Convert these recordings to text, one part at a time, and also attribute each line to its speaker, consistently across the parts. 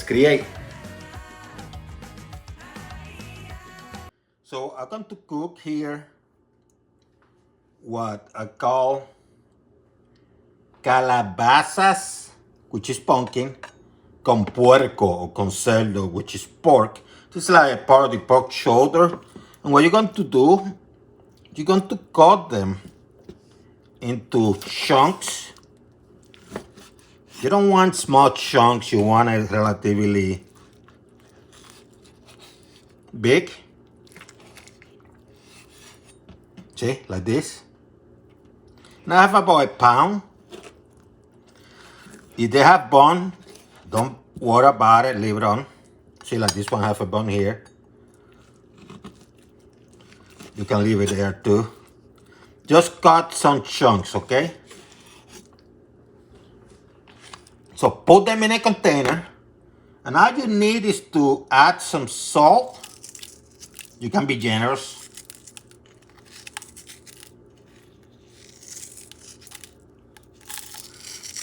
Speaker 1: create. So I'm going to cook here what I call calabazas, which is pumpkin, con puerco or con cerdo, which is pork. This is like a part of the pork shoulder. And what you're going to do, you're going to cut them into chunks. You don't want small chunks, you want it relatively big. See, like this. Now I have about a pound. If they have bone, don't worry about it, leave it on. See, like this one have a bone here. You can leave it there too. Just cut some chunks, okay? So put them in a container. And all you need is to add some salt. You can be generous.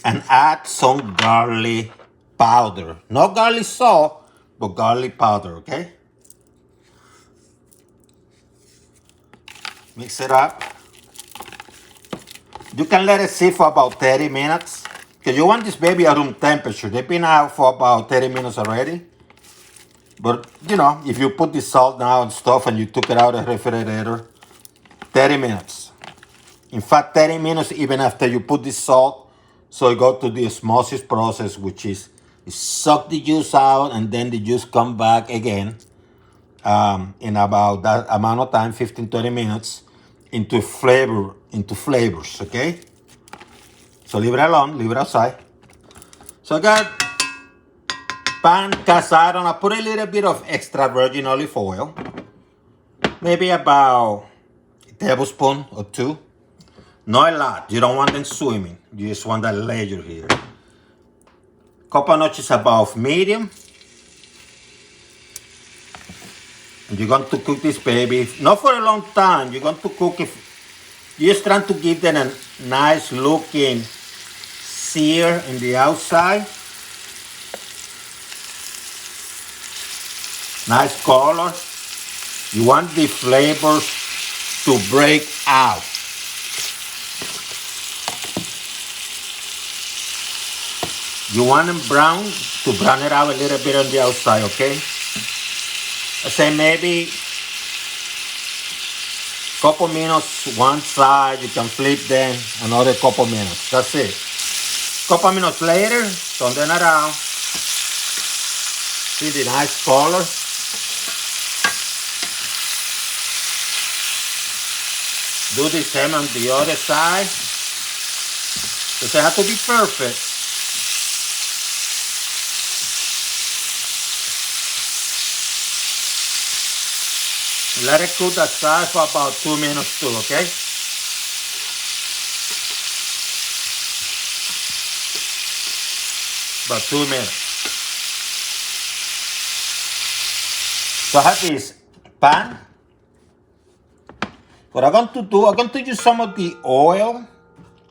Speaker 1: And add some garlic powder. Not garlic salt, but garlic powder, okay? Mix it up. You can let it sit for about 30 minutes. Because you want this baby at room temperature. They've been out for about 30 minutes already. But, you know, if you put the salt now and stuff and you took it out of the refrigerator, 30 minutes. In fact, 30 minutes even after you put the salt. So you go to the osmosis process, which is you suck the juice out and then the juice come back again in about that amount of time, 15, 20 minutes, into flavors, okay? So leave it alone, leave it outside. So I got pan cast iron. I put a little bit of extra virgin olive oil, maybe about a tablespoon or two. Not a lot. You don't want them swimming. You just want that layer here. Couple notches above medium. And you're going to cook this baby, not for a long time. You're going to cook it. You're just trying to give them a nice looking sear in the outside. Nice color. You want the flavors to break out. You want them brown, to brown it out a little bit on the outside, okay? I say maybe couple minutes one side, you can flip them another couple minutes. That's it. Couple minutes later, turn them around. See the nice color? Do the same on the other side. Because it has to be perfect. Let it cook that side for about 2 minutes too, okay? About 2 minutes. So I have this pan. What I'm going to do, I'm going to use some of the oil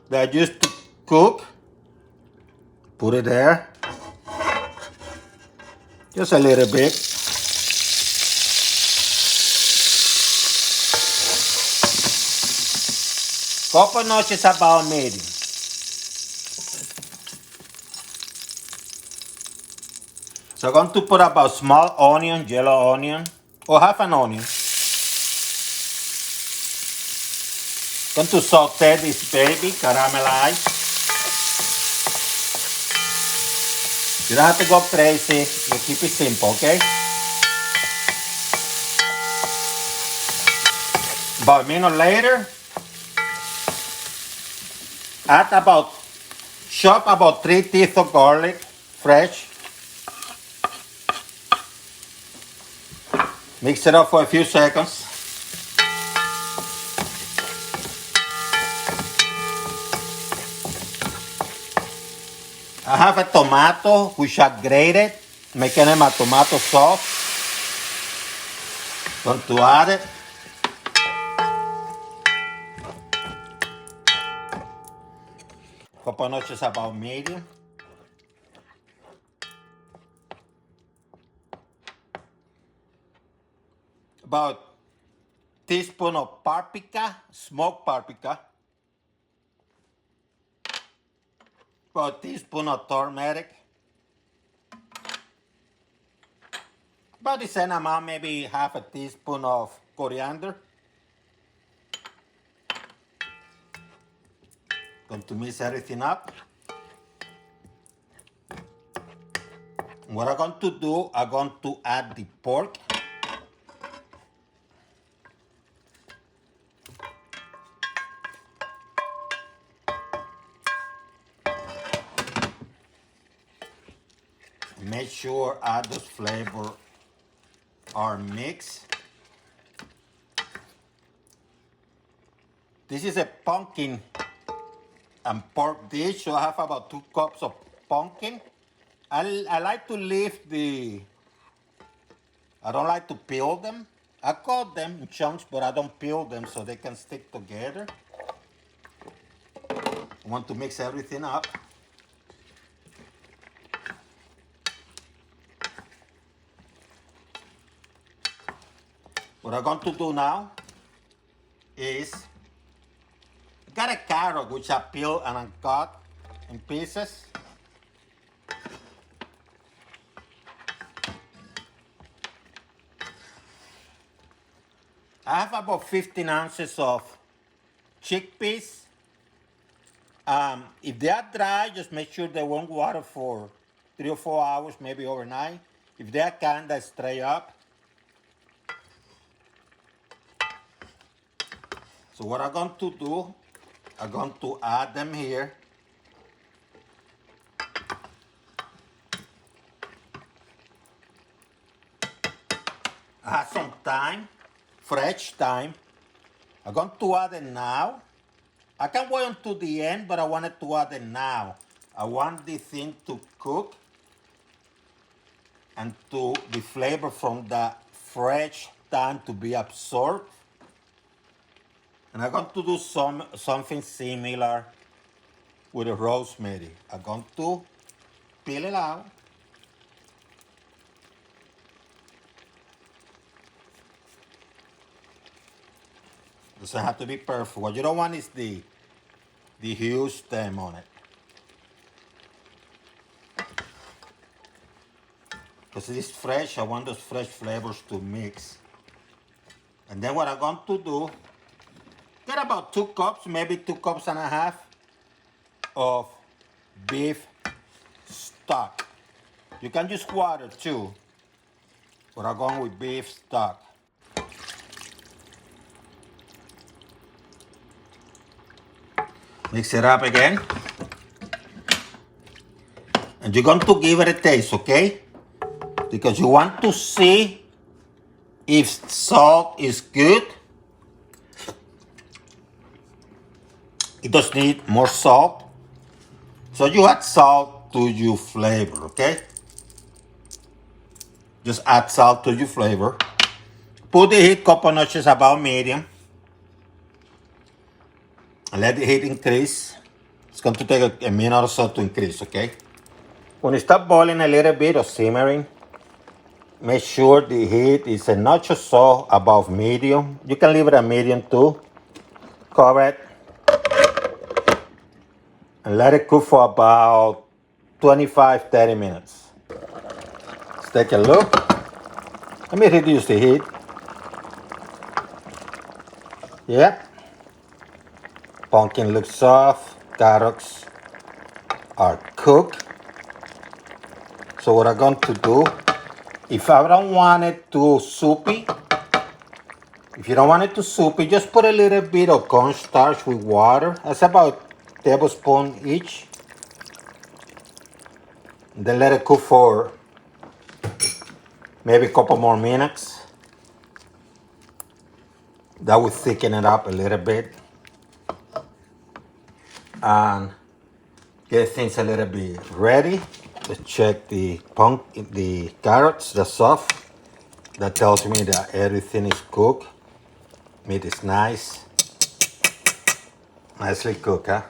Speaker 1: that I used to cook. Put it there. Just a little bit. Couple notches about medium. So I'm going to put about small onion, yellow onion, or half an onion. Going to saute this baby, caramelize. You don't have to go crazy, you keep it simple, okay? About a minute later, chop about 3 teeth of garlic, fresh. Mix it up for a few seconds. I have a tomato which I grated, making them a tomato sauce. Going to add it. Couple notches about medium. about teaspoon of paprika, smoked paprika, about a teaspoon of turmeric, about the same amount, maybe half a teaspoon of coriander. Going to mix everything up. What I'm going to do, I'm going to add the pork. Make sure all those flavors are mixed. This is a pumpkin and pork dish, so I have about 2 cups of pumpkin. I like to leave I don't like to peel them. I cut them in chunks, but I don't peel them so they can stick together. I want to mix everything up. What I'm going to do now is, I got a carrot which I peeled and I cut in pieces. I have about 15 ounces of chickpeas. If they are dry, just make sure they won't water for 3 or 4 hours, maybe overnight. If they are kind of straight up. So what I'm going to do, I'm going to add them here. I have some thyme, fresh thyme. I'm going to add it now. I can wait until the end, but I wanted to add it now. I want the thing to cook and to the flavor from the fresh thyme to be absorbed. And I'm going to do something similar with the rosemary. I'm going to peel it out. Doesn't have to be perfect. What you don't want is the huge stem on it. Because it is fresh, I want those fresh flavors to mix. And then what I'm going to do, get about 2 cups, maybe 2 cups and a half of beef stock. You can use water too, but I'm going with beef stock. Mix it up again. And you're going to give it a taste, okay? Because you want to see if salt is good. It does need more salt. So you add salt to your flavor, okay? Just add salt to your flavor. Put the heat couple notches about medium. And let the heat increase. It's going to take a minute or so to increase, okay? When it starts boiling a little bit or simmering, make sure the heat is a notch or so above medium. You can leave it at medium too. Cover it. And let it cook for about 25-30 minutes. Let's take a look. Let me reduce the heat. Yep. Pumpkin looks soft. Carrots are cooked. So what I'm going to do, if I don't want it too soupy, if you don't want it too soupy, just put a little bit of cornstarch with water. That's about a tablespoon each. And then let it cook for maybe a couple more minutes. That will thicken it up a little bit and get things a little bit ready. Let's check the carrots, they're soft. That tells me that everything is cooked. Meat is nice. Nicely cooked, huh?